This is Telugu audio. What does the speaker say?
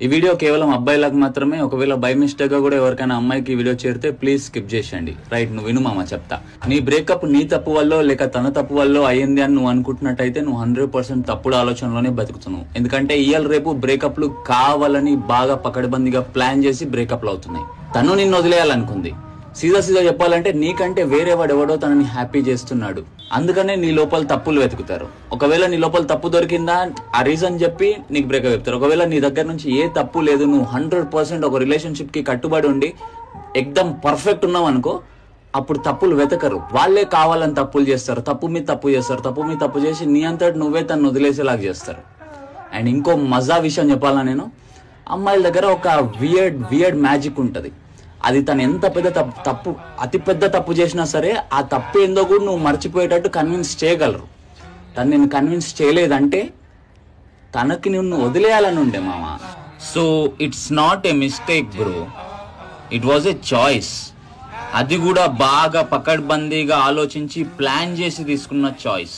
ఈ వీడియో కేవలం అబ్బాయిలకు మాత్రమే. ఒకవేళ బై మిస్టేక్ గా కూడా ఎవరికైనా అమ్మాయికి ఈ వీడియో చేరితే ప్లీజ్ స్కిప్ చేసేయండి. రైట్, నువ్వు విను మామ చెప్తా. నీ బ్రేకప్ నీ తప్పు వల్ల లేక తన తప్పు వల్ల అయ్యింది అని నువ్వు అనుకుంటున్నట్టయితే నువ్వు 100% తప్పుడు ఆలోచనలోనే బతుకుతున్నావు. ఎందుకంటే ఇవాళ రేపు బ్రేకప్లు కావాలని బాగా పకడ్బందీగా ప్లాన్ చేసి బ్రేకప్లు అవుతున్నాయి. తను నిన్ను వదిలేయాలనుకుంది. సీదా చెప్పాలంటే నీకంటే వేరే వాడు ఎవడో తనని హ్యాపీ చేస్తున్నాడు. అందుకనే నీ లోపల తప్పులు వెతుకుతారు. ఒకవేళ నీ లోపల తప్పు దొరికిందా ఆ రీజన్ చెప్పి నీకు బ్రేకప్ చెప్తారు. ఒకవేళ నీ దగ్గర నుంచి ఏ తప్పు లేదు, నువ్వు 100% ఒక రిలేషన్షిప్ కి కట్టుబడి ఉండి ఎక్దమ్ పర్ఫెక్ట్ ఉన్నావు అనుకో, అప్పుడు తప్పులు వెతకరు. వాళ్ళే కావాలని తప్పులు చేస్తారు. తప్పు మీద తప్పు చేస్తారు. తప్పు మీద తప్పు చేసి నీ అంతటి నువ్వే తను వదిలేసేలాగా చేస్తారు. అండ్ ఇంకో మజా విషయం చెప్పాలా, నేను అమ్మాయిల దగ్గర ఒక వియర్డ్ మ్యాజిక్ ఉంటది. అది తను ఎంత పెద్ద తప్పు అతి పెద్ద తప్పు చేసినా సరే ఆ తప్పు ఏందో కూడా నువ్వు మర్చిపోయేటట్టు కన్విన్స్ చేయగలరు. తను నేను కన్విన్స్ చేయలేదంటే తనకి నిన్ను వదిలేయాలని ఉండే మామ. So it's not a mistake bro, it was a choice. అది కూడా బాగా పకడ్బందీగా ఆలోచించి ప్లాన్ చేసి తీసుకున్న చాయిస్.